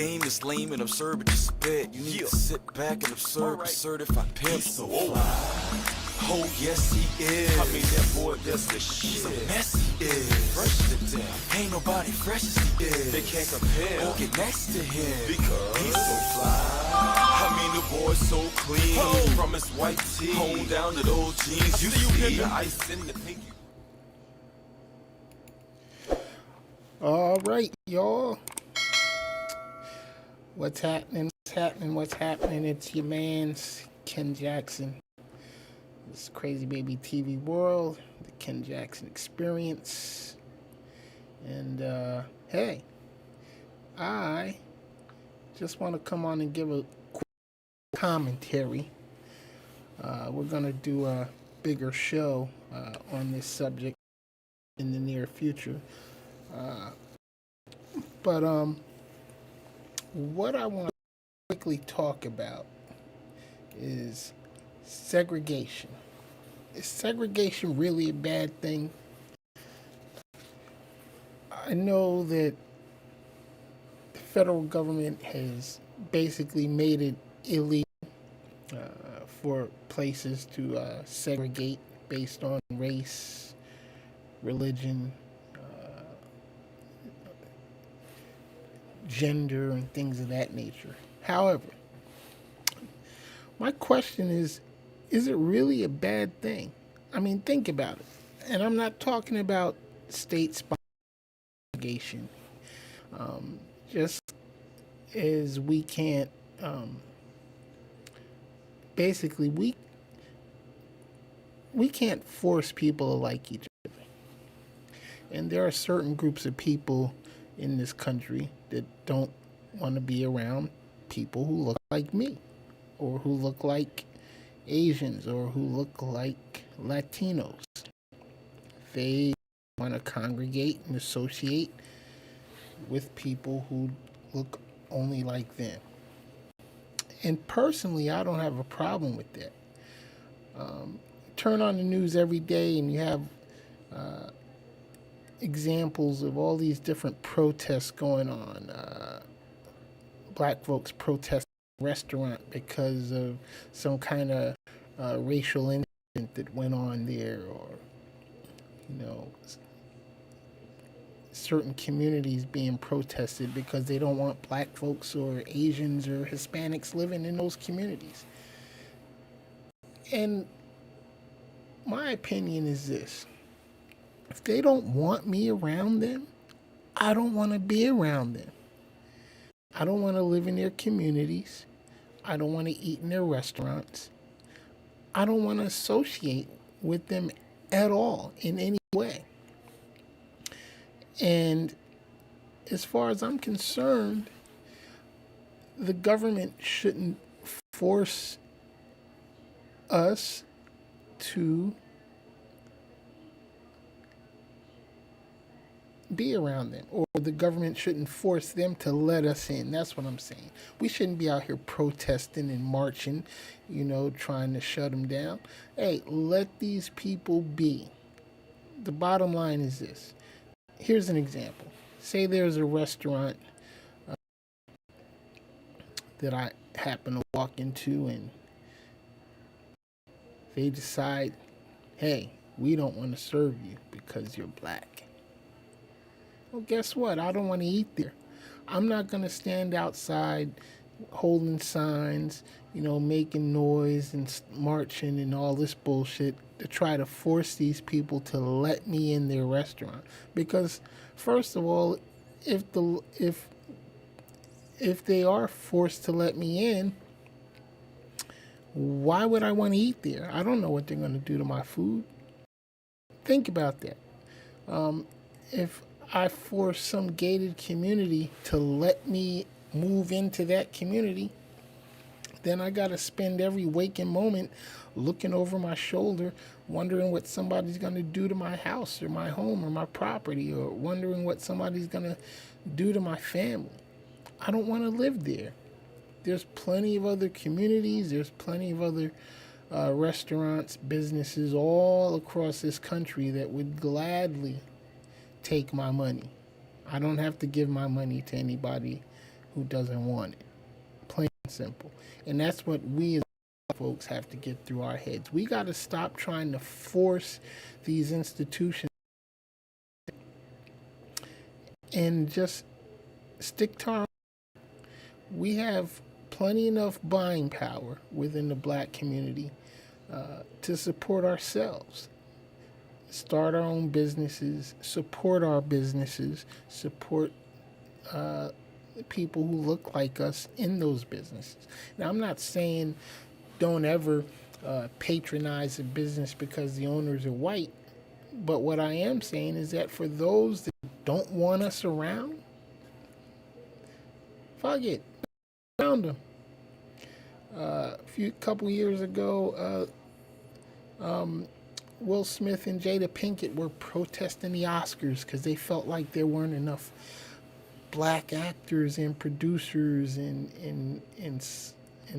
game is lame and absurd, but just spit. You need to sit back and observe a certified pimp. So fly. Oh yes he is. I mean that boy does the shit. He's a mess he is. Fresh to death. Ain't nobody fresh as he is. They can't compare or get next to him because he's so fly. I mean the boy's so clean. From his white tee on down to those jeans. You see the ice in the pinky. All right, y'all. What's happening? What's happening? It's your man's Ken Jackson. This Crazy Baby TV world, the Ken Jackson experience. And, hey, I just want to come on and give a quick commentary. We're going to do a bigger show on this subject in the near future. But what I want to quickly talk about is segregation. Is segregation really a bad thing? I know that the federal government has basically made it illegal for places to segregate based on race, religion, gender, and things of that nature. However, my question is it really a bad thing? I mean, think about it. And I'm not talking about state segregation. Just as we can't, basically, we can't force people to like each other. And there are certain groups of people in this country that don't want to be around people who look like me, or who look like Asians, or who look like Latinos. They want to congregate and associate with people who look only like them. And personally, I don't have a problem with that. Turn on the news every day and you have examples of all these different protests going on. Black folks protesting at a restaurant because of some kind of racial incident that went on there, or certain communities being protested because they don't want black folks or Asians or Hispanics living in those communities. And my opinion is this: if they don't want me around them, I don't want to be around them. I don't want to live in their communities. I don't want to eat in their restaurants. I don't want to associate with them at all in any way. And as far as I'm concerned, the government shouldn't force us to be around them, or the government shouldn't force them to let us in. That's what I'm saying. We shouldn't be out here protesting and marching, trying to shut them down. Hey, let these people be. The bottom line is this. Here's an example. Say there's a restaurant that I happen to walk into, and they decide, hey, we don't want to serve you because you're black. Well, guess what? I don't want to eat there. I'm not going to stand outside holding signs, making noise and marching and all this bullshit to try to force these people to let me in their restaurant. Because, first of all, if they are forced to let me in, why would I want to eat there? I don't know what they're going to do to my food. Think about that. If I force some gated community to let me move into that community, then I got to spend every waking moment looking over my shoulder, wondering what somebody's going to do to my house or my home or my property, or wondering what somebody's going to do to my family. I don't want to live there. There's plenty of other communities. There's plenty of other restaurants, businesses all across this country that would gladly take my money. I don't have to give my money to anybody who doesn't want it. Plain and simple. And that's what we as folks have to get through our heads. We got to stop trying to force these institutions and just stick to our. We have plenty enough buying power within the black community to support ourselves. Start our own businesses, support our businesses, support people who look like us in those businesses. Now, I'm not saying don't ever patronize a business because the owners are white, but what I am saying is that for those that don't want us around, fuck it, around them. Couple years ago, Will Smith and Jada Pinkett were protesting the Oscars because they felt like there weren't enough black actors and producers and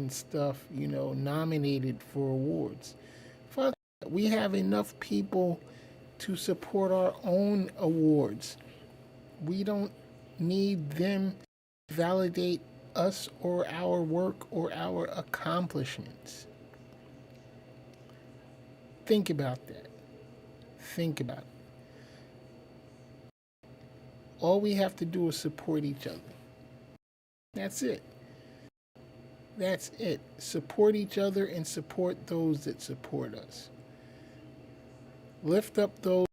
stuff, nominated for awards. Fuck, we have enough people to support our own awards. We don't need them to validate us or our work or our accomplishments. Think about that. Think about it. All we have to do is support each other. That's it. That's it. Support each other and support those that support us. Lift up those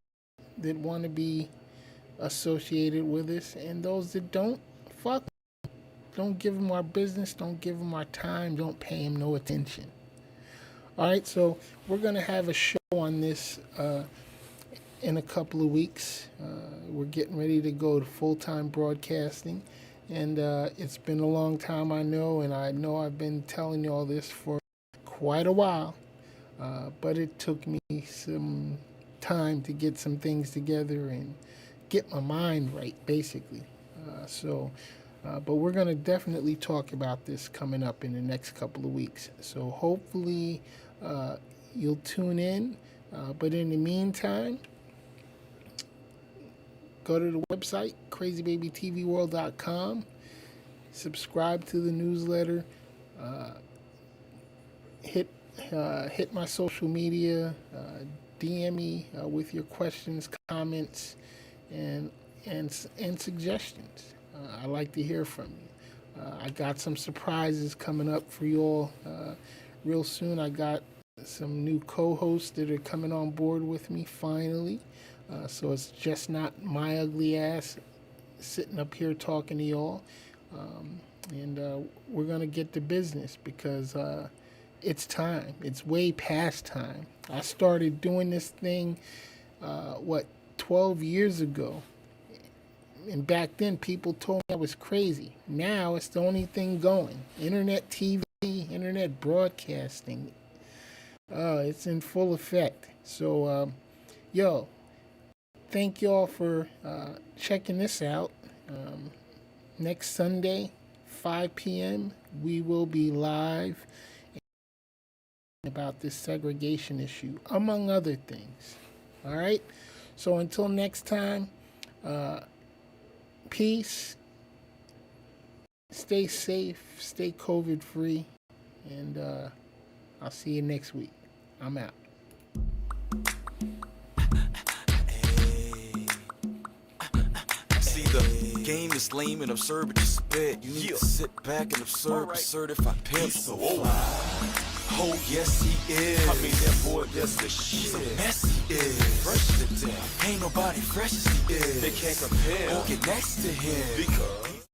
that want to be associated with us, and those that don't, fuck them. Don't give them our business. Don't give them our time. Don't pay them no attention. All right, so we're going to have a show on this in a couple of weeks. We're getting ready to go to full-time broadcasting, and it's been a long time, I know, and I know I've been telling you all this for quite a while, but it took me some time to get some things together and get my mind right, basically. But we're going to definitely talk about this coming up in the next couple of weeks. So hopefully you'll tune in. But in the meantime, go to the website, crazybabytvworld.com. Subscribe to the newsletter. Hit my social media. DM me with your questions, comments, and suggestions. I like to hear from you. I got some surprises coming up for you all real soon. I got some new co-hosts that are coming on board with me finally. So it's just not my ugly ass sitting up here talking to y'all. And we're going to get to business because it's time. It's way past time. I started doing this thing, 12 years ago. And back then, people told me I was crazy. Now, it's the only thing going. Internet TV, internet broadcasting. It's in full effect. So, thank y'all for checking this out. Next Sunday, 5 p.m., we will be live about this segregation issue, among other things. All right? So, until next time, peace, stay safe, stay COVID-free, and I'll see you next week. I'm out. See, the game is lame and absurd, but you spit. You need to sit back and observe a certified pimp. So oh yes he is. I mean that boy does the shit. So messy is. Fresh to death. Ain't nobody fresh as he is. They can't compare. Won't get next to him because